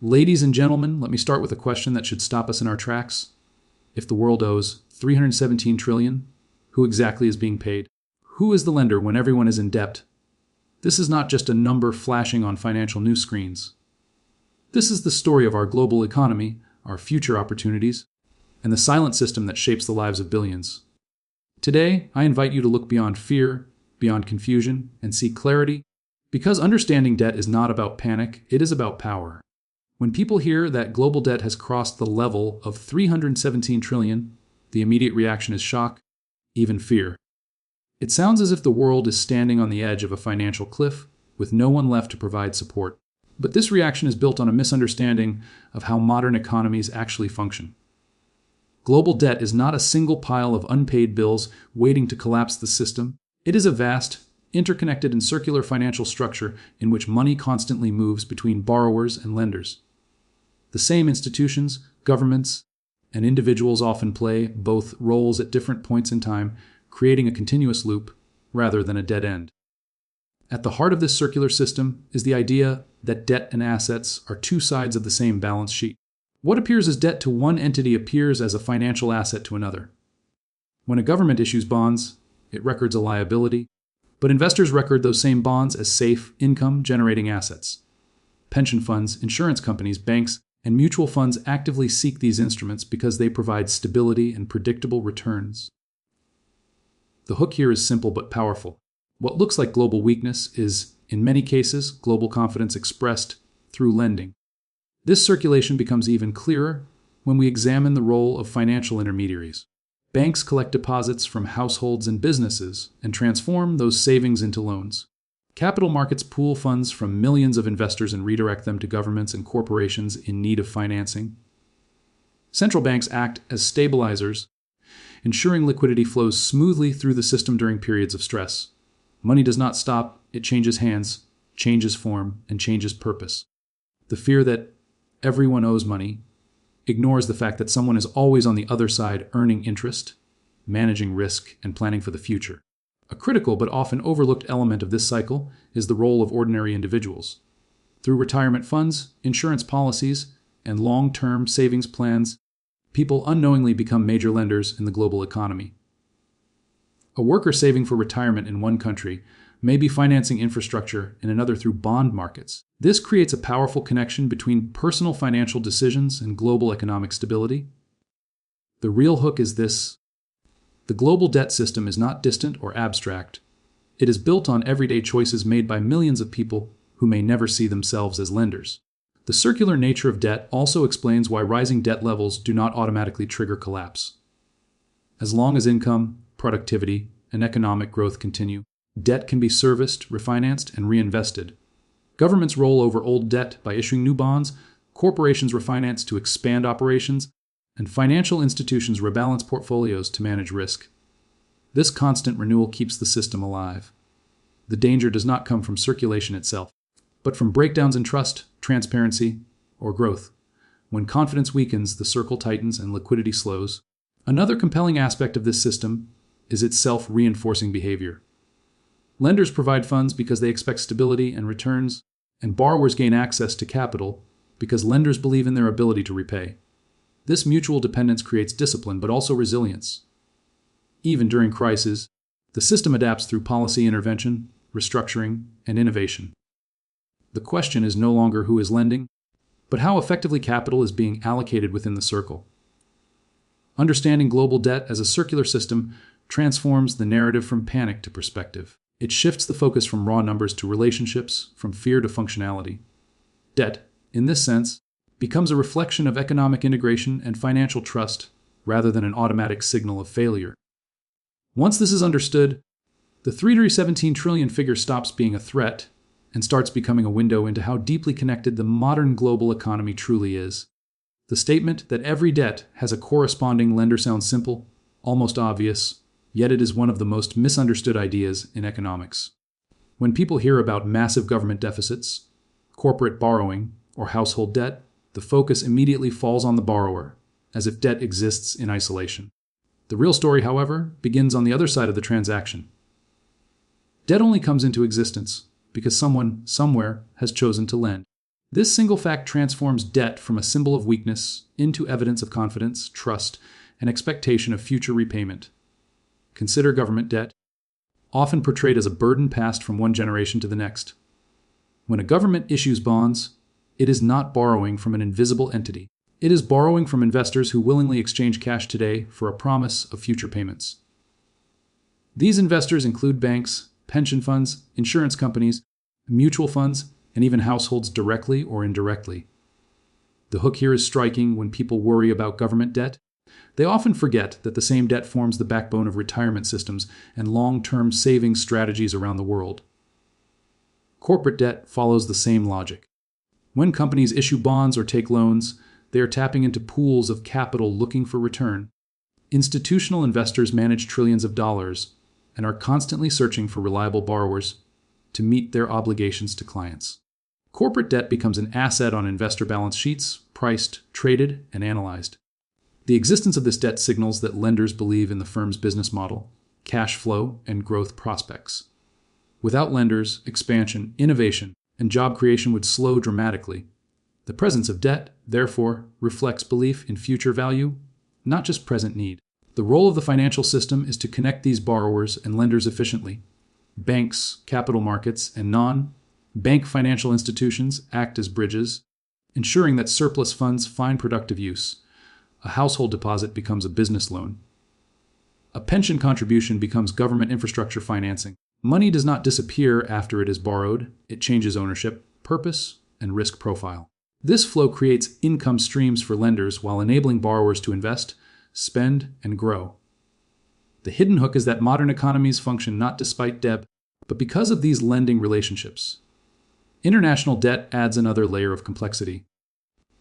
Ladies and gentlemen, let me start with a question that should stop us in our tracks. If the world owes 317 trillion, who exactly is being paid? Who is the lender when everyone is in debt? This is not just a number flashing on financial news screens. This is the story of our global economy, our future opportunities, and the silent system that shapes the lives of billions. Today, I invite you to look beyond fear, beyond confusion, and seek clarity, because understanding debt is not about panic, it is about power. When people hear that global debt has crossed the level of 317 trillion, the immediate reaction is shock, even fear. It sounds as if the world is standing on the edge of a financial cliff, with no one left to provide support. But this reaction is built on a misunderstanding of how modern economies actually function. Global debt is not a single pile of unpaid bills waiting to collapse the system. It is a vast, interconnected and circular financial structure in which money constantly moves between borrowers and lenders. The same institutions, governments, and individuals often play both roles at different points in time, creating a continuous loop rather than a dead end. At the heart of this circular system is the idea that debt and assets are two sides of the same balance sheet. What appears as debt to one entity appears as a financial asset to another. When a government issues bonds, it records a liability, but investors record those same bonds as safe, income-generating assets. Pension funds, insurance companies, banks, and mutual funds actively seek these instruments because they provide stability and predictable returns. The hook here is simple but powerful. What looks like global weakness is, in many cases, global confidence expressed through lending. This circulation becomes even clearer when we examine the role of financial intermediaries. Banks collect deposits from households and businesses and transform those savings into loans. Capital markets pool funds from millions of investors and redirect them to governments and corporations in need of financing. Central banks act as stabilizers, ensuring liquidity flows smoothly through the system during periods of stress. Money does not stop, it changes hands, changes form, and changes purpose. The fear that everyone owes money ignores the fact that someone is always on the other side earning interest, managing risk, and planning for the future. A critical but often overlooked element of this cycle is the role of ordinary individuals. Through retirement funds, insurance policies, and long-term savings plans, people unknowingly become major lenders in the global economy. A worker saving for retirement in one country may be financing infrastructure in another through bond markets. This creates a powerful connection between personal financial decisions and global economic stability. The real hook is this: the global debt system is not distant or abstract. It is built on everyday choices made by millions of people who may never see themselves as lenders. The circular nature of debt also explains why rising debt levels do not automatically trigger collapse. As long as income, productivity, and economic growth continue, debt can be serviced, refinanced, and reinvested. Governments roll over old debt by issuing new bonds, corporations refinance to expand operations, and financial institutions rebalance portfolios to manage risk. This constant renewal keeps the system alive. The danger does not come from circulation itself, but from breakdowns in trust, transparency, or growth. When confidence weakens, the circle tightens and liquidity slows. Another compelling aspect of this system is its self-reinforcing behavior. Lenders provide funds because they expect stability and returns, and borrowers gain access to capital because lenders believe in their ability to repay. This mutual dependence creates discipline but also resilience. Even during crises, the system adapts through policy intervention, restructuring, and innovation. The question is no longer who is lending, but how effectively capital is being allocated within the circle. Understanding global debt as a circular system transforms the narrative from panic to perspective. It shifts the focus from raw numbers to relationships, from fear to functionality. Debt, in this sense, becomes a reflection of economic integration and financial trust rather than an automatic signal of failure. Once this is understood, the 317 trillion figure stops being a threat and starts becoming a window into how deeply connected the modern global economy truly is. The statement that every debt has a corresponding lender sounds simple, almost obvious, yet it is one of the most misunderstood ideas in economics. When people hear about massive government deficits, corporate borrowing, or household debt, the focus immediately falls on the borrower, as if debt exists in isolation. The real story, however, begins on the other side of the transaction. Debt only comes into existence because someone, somewhere, has chosen to lend. This single fact transforms debt from a symbol of weakness into evidence of confidence, trust, and expectation of future repayment. Consider government debt, often portrayed as a burden passed from one generation to the next. When a government issues bonds, it is not borrowing from an invisible entity. It is borrowing from investors who willingly exchange cash today for a promise of future payments. These investors include banks, pension funds, insurance companies, mutual funds, and even households directly or indirectly. The hook here is striking. When people worry about government debt, they often forget that the same debt forms the backbone of retirement systems and long-term savings strategies around the world. Corporate debt follows the same logic. When companies issue bonds or take loans, they are tapping into pools of capital looking for return. Institutional investors manage trillions of dollars and are constantly searching for reliable borrowers to meet their obligations to clients. Corporate debt becomes an asset on investor balance sheets, priced, traded, and analyzed. The existence of this debt signals that lenders believe in the firm's business model, cash flow, and growth prospects. Without lenders, expansion, innovation, and job creation would slow dramatically. The presence of debt, therefore, reflects belief in future value, not just present need. The role of the financial system is to connect these borrowers and lenders efficiently. Banks, capital markets, and non-bank financial institutions act as bridges, ensuring that surplus funds find productive use. A household deposit becomes a business loan. A pension contribution becomes government infrastructure financing. Money does not disappear after it is borrowed. It changes ownership, purpose, and risk profile. This flow creates income streams for lenders while enabling borrowers to invest, spend, and grow. The hidden hook is that modern economies function not despite debt, but because of these lending relationships. International debt adds another layer of complexity.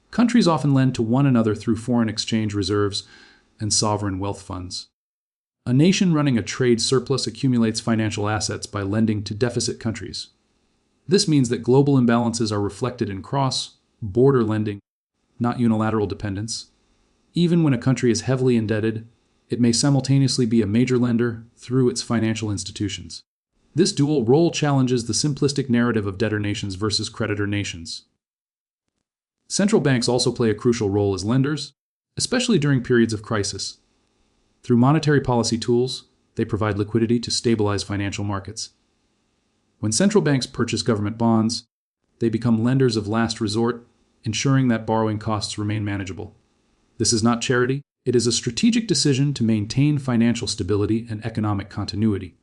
Countries often lend to one another through foreign exchange reserves and sovereign wealth funds. A nation running a trade surplus accumulates financial assets by lending to deficit countries. This means that global imbalances are reflected in cross-border lending, not unilateral dependence. Even when a country is heavily indebted, it may simultaneously be a major lender through its financial institutions. This dual role challenges the simplistic narrative of debtor nations versus creditor nations. Central banks also play a crucial role as lenders, especially during periods of crisis. Through monetary policy tools, they provide liquidity to stabilize financial markets. When central banks purchase government bonds, they become lenders of last resort, ensuring that borrowing costs remain manageable. This is not charity, it is a strategic decision to maintain financial stability and economic continuity.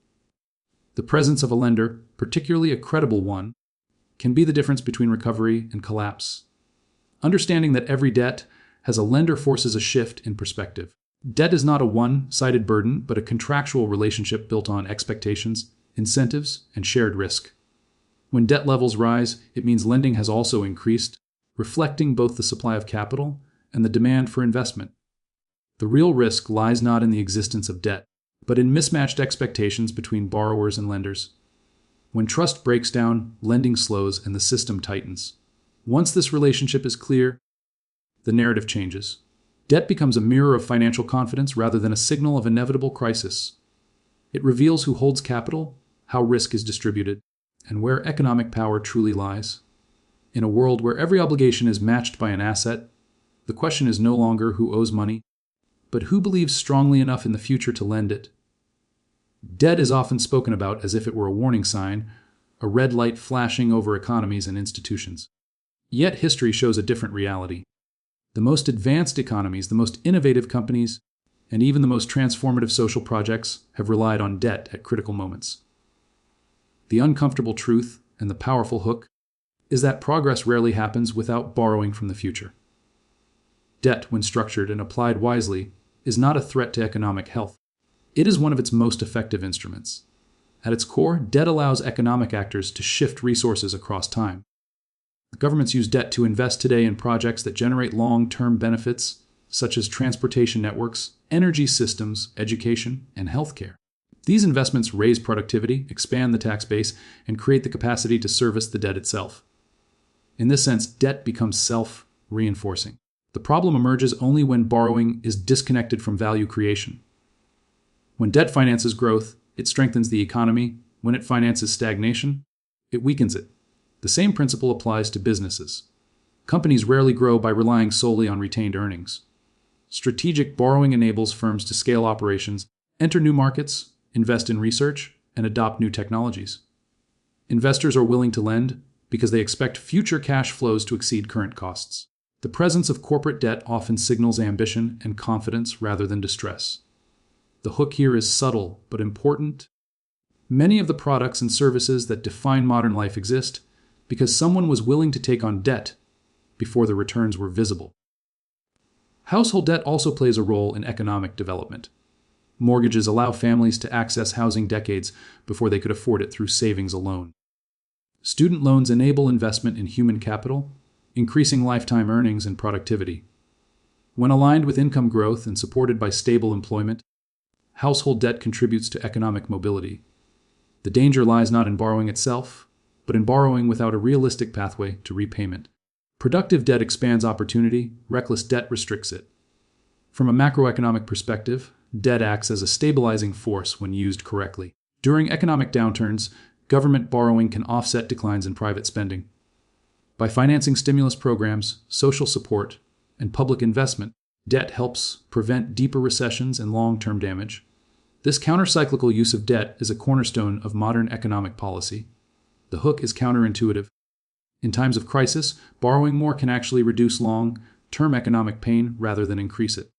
The presence of a lender, particularly a credible one, can be the difference between recovery and collapse. Understanding that every debt has a lender forces a shift in perspective. Debt is not a one-sided burden, but a contractual relationship built on expectations, incentives, and shared risk. When debt levels rise, it means lending has also increased, reflecting both the supply of capital and the demand for investment. The real risk lies not in the existence of debt, but in mismatched expectations between borrowers and lenders. When trust breaks down, lending slows and the system tightens. Once this relationship is clear, the narrative changes. Debt becomes a mirror of financial confidence rather than a signal of inevitable crisis. It reveals who holds capital, how risk is distributed, and where economic power truly lies. In a world where every obligation is matched by an asset, the question is no longer who owes money, but who believes strongly enough in the future to lend it. Debt is often spoken about as if it were a warning sign, a red light flashing over economies and institutions. Yet history shows a different reality. The most advanced economies, the most innovative companies, and even the most transformative social projects have relied on debt at critical moments. The uncomfortable truth and the powerful hook is that progress rarely happens without borrowing from the future. Debt, when structured and applied wisely, is not a threat to economic health. It is one of its most effective instruments. At its core, debt allows economic actors to shift resources across time. Governments use debt to invest today in projects that generate long-term benefits, such as transportation networks, energy systems, education, and healthcare. These investments raise productivity, expand the tax base, and create the capacity to service the debt itself. In this sense, debt becomes self-reinforcing. The problem emerges only when borrowing is disconnected from value creation. When debt finances growth, it strengthens the economy. When it finances stagnation, it weakens it. The same principle applies to businesses. Companies rarely grow by relying solely on retained earnings. Strategic borrowing enables firms to scale operations, enter new markets, invest in research, and adopt new technologies. Investors are willing to lend because they expect future cash flows to exceed current costs. The presence of corporate debt often signals ambition and confidence rather than distress. The hook here is subtle but important. Many of the products and services that define modern life exist because someone was willing to take on debt before the returns were visible. Household debt also plays a role in economic development. Mortgages allow families to access housing decades before they could afford it through savings alone. Student loans enable investment in human capital, increasing lifetime earnings and productivity. When aligned with income growth and supported by stable employment, household debt contributes to economic mobility. The danger lies not in borrowing itself, but in borrowing without a realistic pathway to repayment. Productive debt expands opportunity, reckless debt restricts it. From a macroeconomic perspective, debt acts as a stabilizing force when used correctly. During economic downturns, government borrowing can offset declines in private spending. By financing stimulus programs, social support, and public investment, debt helps prevent deeper recessions and long-term damage. This countercyclical use of debt is a cornerstone of modern economic policy. The hook is counterintuitive. In times of crisis, borrowing more can actually reduce long-term economic pain rather than increase it.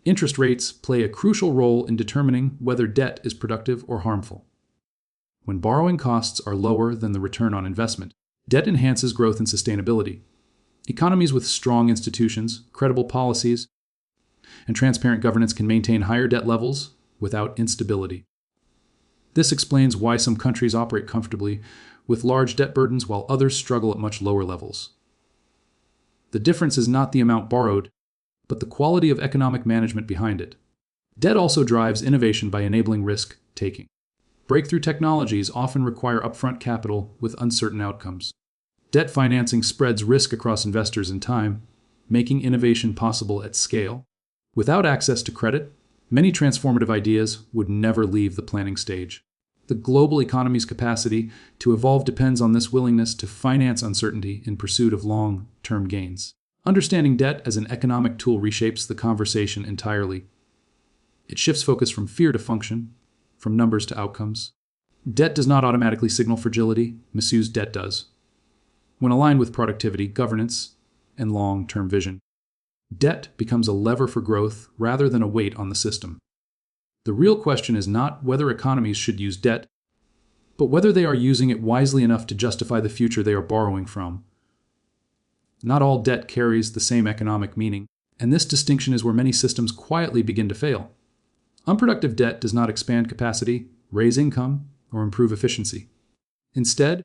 Interest rates play a crucial role in determining whether debt is productive or harmful. When borrowing costs are lower than the return on investment, debt enhances growth and sustainability. Economies with strong institutions, credible policies, and transparent governance can maintain higher debt levels without instability. This explains why some countries operate comfortably with large debt burdens while others struggle at much lower levels. The difference is not the amount borrowed, but the quality of economic management behind it. Debt also drives innovation by enabling risk-taking. Breakthrough technologies often require upfront capital with uncertain outcomes. Debt financing spreads risk across investors and time, making innovation possible at scale. Without access to credit, many transformative ideas would never leave the planning stage. The global economy's capacity to evolve depends on this willingness to finance uncertainty in pursuit of long-term gains. Understanding debt as an economic tool reshapes the conversation entirely. It shifts focus from fear to function, from numbers to outcomes. Debt does not automatically signal fragility, misused debt does. When aligned with productivity, governance, and long-term vision, debt becomes a lever for growth rather than a weight on the system. The real question is not whether economies should use debt, but whether they are using it wisely enough to justify the future they are borrowing from. Not all debt carries the same economic meaning, and this distinction is where many systems quietly begin to fail. Unproductive debt does not expand capacity, raise income, or improve efficiency. Instead,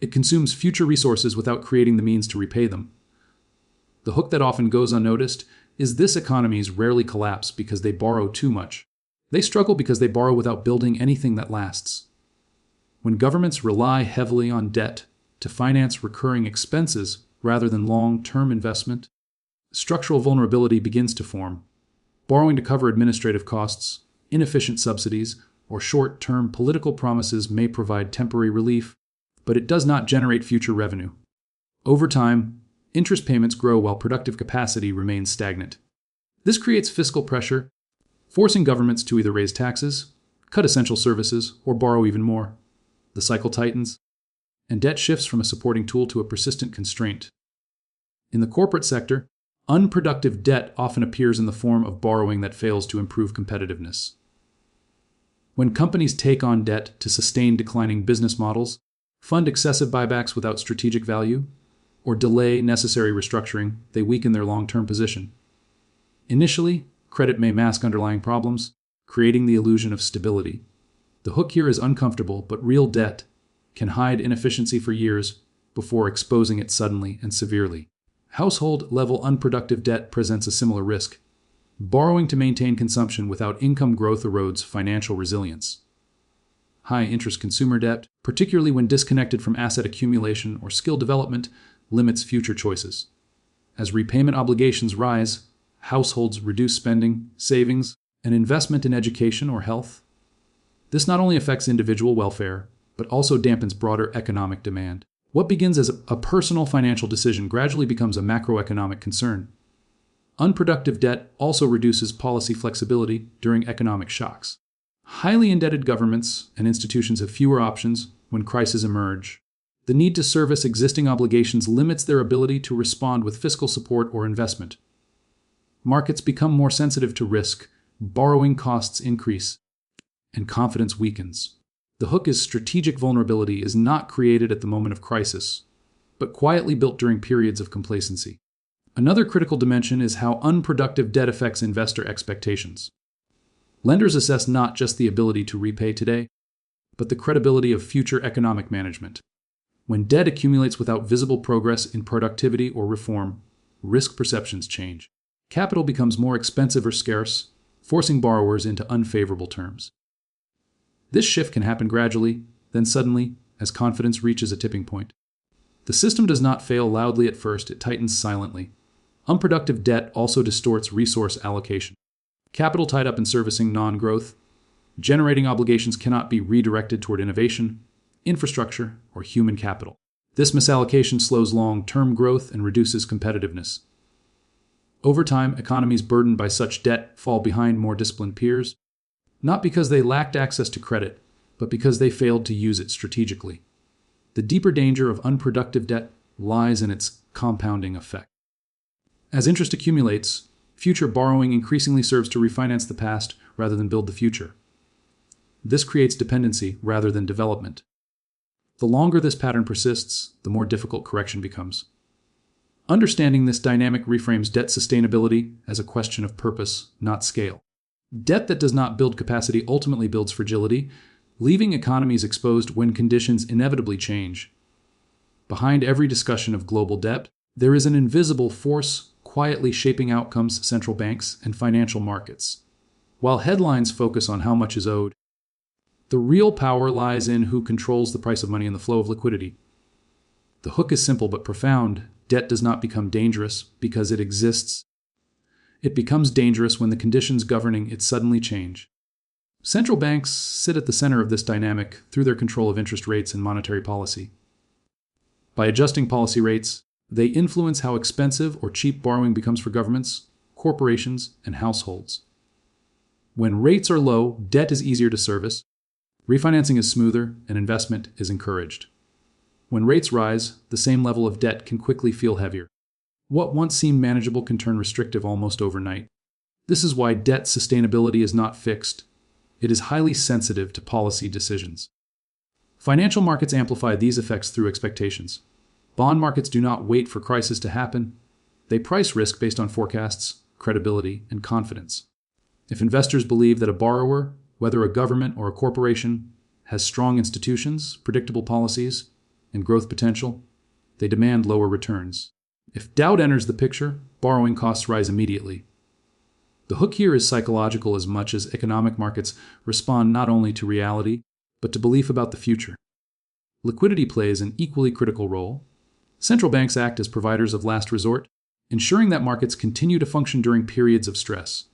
it consumes future resources without creating the means to repay them. The hook that often goes unnoticed is this: economies rarely collapse because they borrow too much. They struggle because they borrow without building anything that lasts. When governments rely heavily on debt to finance recurring expenses rather than long-term investment, structural vulnerability begins to form. Borrowing to cover administrative costs, inefficient subsidies, or short-term political promises may provide temporary relief, but it does not generate future revenue. Over time, interest payments grow while productive capacity remains stagnant. This creates fiscal pressure, forcing governments to either raise taxes, cut essential services, or borrow even more. The cycle tightens, and debt shifts from a supporting tool to a persistent constraint. In the corporate sector, unproductive debt often appears in the form of borrowing that fails to improve competitiveness. When companies take on debt to sustain declining business models, fund excessive buybacks without strategic value, or delay necessary restructuring, they weaken their long-term position. Initially, credit may mask underlying problems, creating the illusion of stability. The hook here is uncomfortable, but real debt can hide inefficiency for years before exposing it suddenly and severely. Household-level unproductive debt presents a similar risk. Borrowing to maintain consumption without income growth erodes financial resilience. High-interest consumer debt, particularly when disconnected from asset accumulation or skill development, limits future choices. As repayment obligations rise, households reduce spending, savings, and investment in education or health. This not only affects individual welfare, but also dampens broader economic demand. What begins as a personal financial decision gradually becomes a macroeconomic concern. Unproductive debt also reduces policy flexibility during economic shocks. Highly indebted governments and institutions have fewer options when crises emerge. The need to service existing obligations limits their ability to respond with fiscal support or investment. Markets become more sensitive to risk, borrowing costs increase, and confidence weakens. The hook is strategic vulnerability is not created at the moment of crisis, but quietly built during periods of complacency. Another critical dimension is how unproductive debt affects investor expectations. Lenders assess not just the ability to repay today, but the credibility of future economic management. When debt accumulates without visible progress in productivity or reform, risk perceptions change. Capital becomes more expensive or scarce, forcing borrowers into unfavorable terms. This shift can happen gradually, then suddenly, as confidence reaches a tipping point. The system does not fail loudly at first, it tightens silently. Unproductive debt also distorts resource allocation. Capital tied up in servicing non-growth, generating obligations cannot be redirected toward innovation, infrastructure, or human capital. This misallocation slows long-term growth and reduces competitiveness. Over time, economies burdened by such debt fall behind more disciplined peers, not because they lacked access to credit, but because they failed to use it strategically. The deeper danger of unproductive debt lies in its compounding effect. As interest accumulates, future borrowing increasingly serves to refinance the past rather than build the future. This creates dependency rather than development. The longer this pattern persists, the more difficult correction becomes. Understanding this dynamic reframes debt sustainability as a question of purpose, not scale. Debt that does not build capacity ultimately builds fragility, leaving economies exposed when conditions inevitably change. Behind every discussion of global debt, there is an invisible force quietly shaping outcomes, central banks, and financial markets. While headlines focus on how much is owed, the real power lies in who controls the price of money and the flow of liquidity. The hook is simple but profound. Debt does not become dangerous because it exists. It becomes dangerous when the conditions governing it suddenly change. Central banks sit at the center of this dynamic through their control of interest rates and monetary policy. By adjusting policy rates, they influence how expensive or cheap borrowing becomes for governments, corporations, and households. When rates are low, debt is easier to service, refinancing is smoother, and investment is encouraged. When rates rise, the same level of debt can quickly feel heavier. What once seemed manageable can turn restrictive almost overnight. This is why debt sustainability is not fixed. It is highly sensitive to policy decisions. Financial markets amplify these effects through expectations. Bond markets do not wait for crisis to happen. They price risk based on forecasts, credibility, and confidence. If investors believe that a borrower, whether a government or a corporation, has strong institutions, predictable policies, and growth potential, they demand lower returns. If doubt enters the picture, borrowing costs rise immediately. The hook here is psychological as much as economic markets respond not only to reality, but to belief about the future. Liquidity plays an equally critical role. Central banks act as providers of last resort, ensuring that markets continue to function during periods of stress.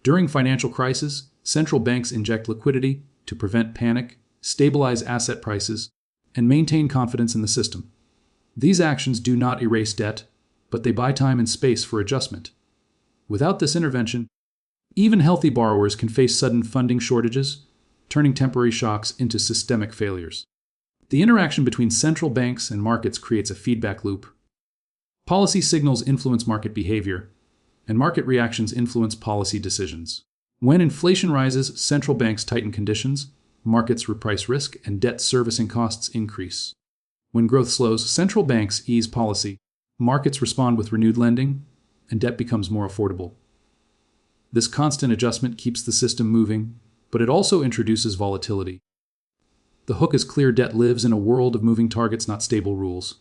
During financial crises, central banks inject liquidity to prevent panic, stabilize asset prices, and maintain confidence in the system. These actions do not erase debt, but they buy time and space for adjustment. Without this intervention, even healthy borrowers can face sudden funding shortages, turning temporary shocks into systemic failures. The interaction between central banks and markets creates a feedback loop. Policy signals influence market behavior, and market reactions influence policy decisions. When inflation rises, central banks tighten conditions, markets reprice risk, and debt servicing costs increase. When growth slows, central banks ease policy, markets respond with renewed lending, and debt becomes more affordable. This constant adjustment keeps the system moving, but it also introduces volatility. The hook is clear: debt lives in a world of moving targets, not stable rules.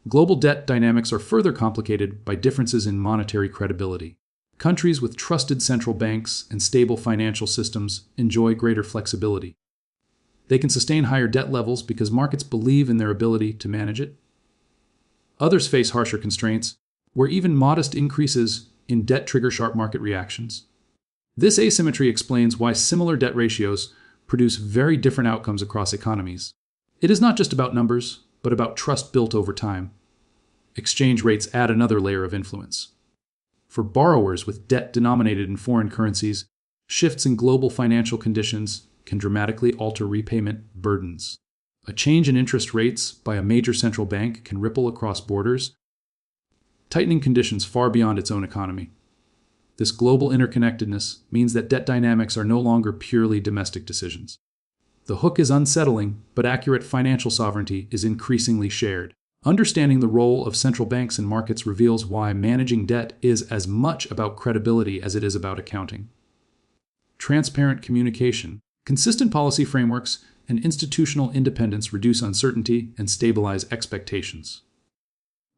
Global debt dynamics are further complicated by differences in monetary credibility. Countries with trusted central banks and stable financial systems enjoy greater flexibility. They can sustain higher debt levels because markets believe in their ability to manage it. Others face harsher constraints, where even modest increases in debt trigger sharp market reactions. This asymmetry explains why similar debt ratios produce very different outcomes across economies. It is not just about numbers, but about trust built over time. Exchange rates add another layer of influence. For borrowers with debt denominated in foreign currencies, shifts in global financial conditions can dramatically alter repayment burdens. A change in interest rates by a major central bank can ripple across borders, tightening conditions far beyond its own economy. This global interconnectedness means that debt dynamics are no longer purely domestic decisions. The hook is unsettling, but accurate financial sovereignty is increasingly shared. Understanding the role of central banks in markets reveals why managing debt is as much about credibility as it is about accounting. Transparent communication, consistent policy frameworks, and institutional independence reduce uncertainty and stabilize expectations.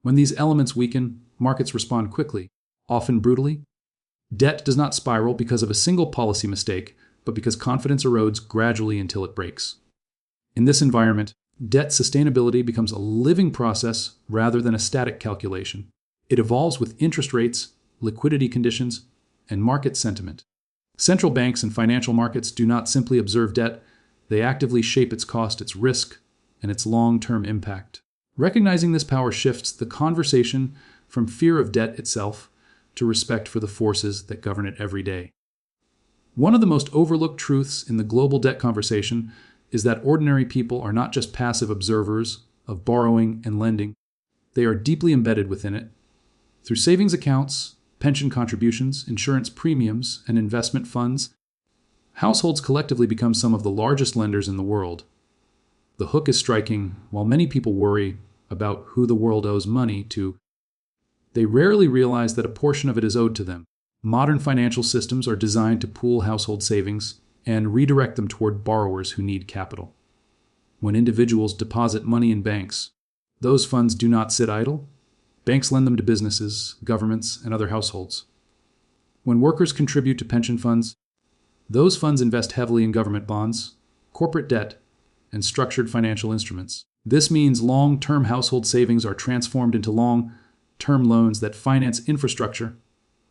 When these elements weaken, markets respond quickly, often brutally. Debt does not spiral because of a single policy mistake, but because confidence erodes gradually until it breaks. In this environment, debt sustainability becomes a living process rather than a static calculation. It evolves with interest rates, liquidity conditions, and market sentiment. Central banks and financial markets do not simply observe debt, they actively shape its cost, its risk, and its long-term impact. Recognizing this power shifts the conversation from fear of debt itself to respect for the forces that govern it every day. One of the most overlooked truths in the global debt conversation is that ordinary people are not just passive observers of borrowing and lending. They are deeply embedded within it. Through savings accounts, pension contributions, insurance premiums, and investment funds, households collectively become some of the largest lenders in the world. The hook is striking. While many people worry about who the world owes money to, they rarely realize that a portion of it is owed to them. Modern financial systems are designed to pool household savings and redirect them toward borrowers who need capital. When individuals deposit money in banks, those funds do not sit idle. Banks lend them to businesses, governments, and other households. When workers contribute to pension funds, those funds invest heavily in government bonds, corporate debt, and structured financial instruments. This means long-term household savings are transformed into long-term loans that finance infrastructure,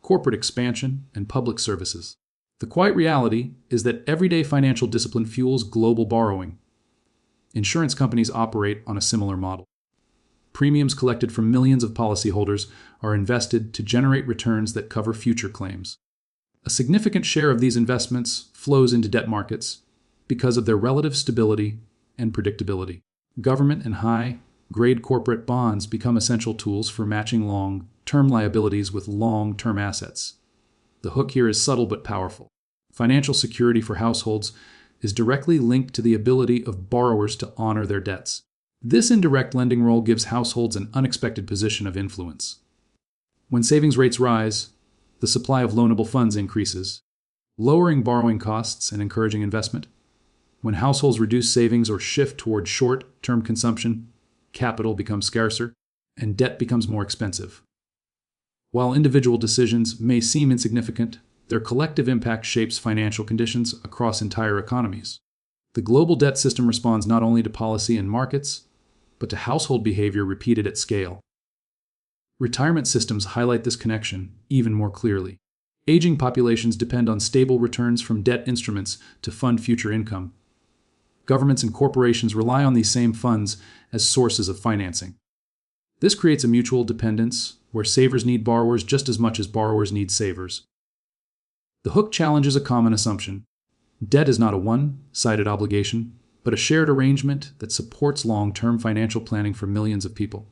corporate expansion, and public services. The quiet reality is that everyday financial discipline fuels global borrowing. Insurance companies operate on a similar model. Premiums collected from millions of policyholders are invested to generate returns that cover future claims. A significant share of these investments flows into debt markets because of their relative stability and predictability. Government and high-grade corporate bonds become essential tools for matching long-term liabilities with long-term assets. The hook here is subtle but powerful. Financial security for households is directly linked to the ability of borrowers to honor their debts. This indirect lending role gives households an unexpected position of influence. When savings rates rise, the supply of loanable funds increases, lowering borrowing costs and encouraging investment. When households reduce savings or shift toward short-term consumption, capital becomes scarcer and debt becomes more expensive. While individual decisions may seem insignificant, their collective impact shapes financial conditions across entire economies. The global debt system responds not only to policy and markets, but to household behavior repeated at scale. Retirement systems highlight this connection even more clearly. Aging populations depend on stable returns from debt instruments to fund future income. Governments and corporations rely on these same funds as sources of financing. This creates a mutual dependence where savers need borrowers just as much as borrowers need savers. The hook challenges a common assumption. Debt is not a one-sided obligation, but a shared arrangement that supports long-term financial planning for millions of people.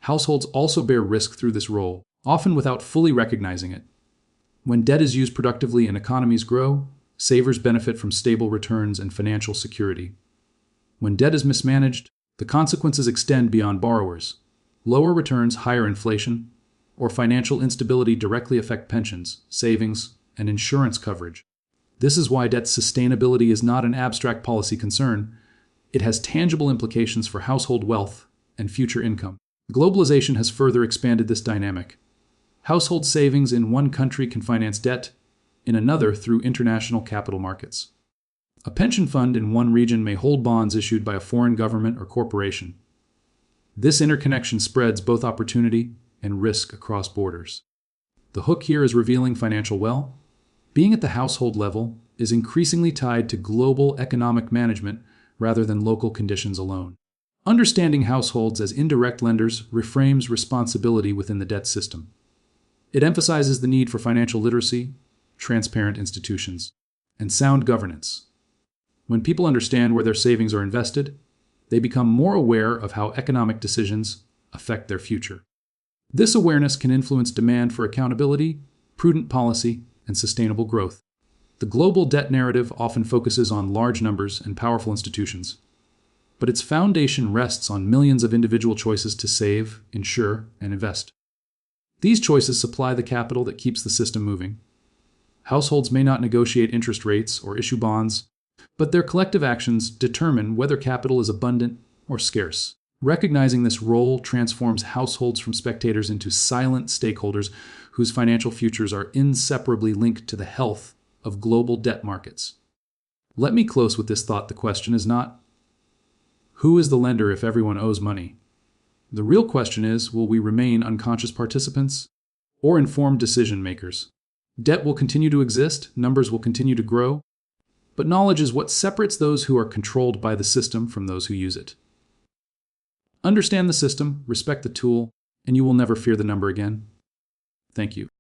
Households also bear risk through this role, often without fully recognizing it. When debt is used productively and economies grow, savers benefit from stable returns and financial security. When debt is mismanaged, the consequences extend beyond borrowers. Lower returns, higher inflation, or financial instability directly affect pensions, savings, and insurance coverage. This is why debt sustainability is not an abstract policy concern. It has tangible implications for household wealth and future income. Globalization has further expanded this dynamic. Household savings in one country can finance debt in another through international capital markets. A pension fund in one region may hold bonds issued by a foreign government or corporation. This interconnection spreads both opportunity and risk across borders. The hook here is revealing financial well-being at the household level is increasingly tied to global economic management rather than local conditions alone. Understanding households as indirect lenders reframes responsibility within the debt system. It emphasizes the need for financial literacy, transparent institutions, and sound governance. When people understand where their savings are invested, they become more aware of how economic decisions affect their future. This awareness can influence demand for accountability, prudent policy, and sustainable growth. The global debt narrative often focuses on large numbers and powerful institutions, but its foundation rests on millions of individual choices to save, insure, and invest. These choices supply the capital that keeps the system moving. Households may not negotiate interest rates or issue bonds, but their collective actions determine whether capital is abundant or scarce. Recognizing this role transforms households from spectators into silent stakeholders whose financial futures are inseparably linked to the health of global debt markets. Let me close with this thought. The question is not, who is the lender if everyone owes money? The real question is, will we remain unconscious participants or informed decision makers? Debt will continue to exist, numbers will continue to grow, but knowledge is what separates those who are controlled by the system from those who use it. Understand the system, respect the tool, and you will never fear the number again. Thank you.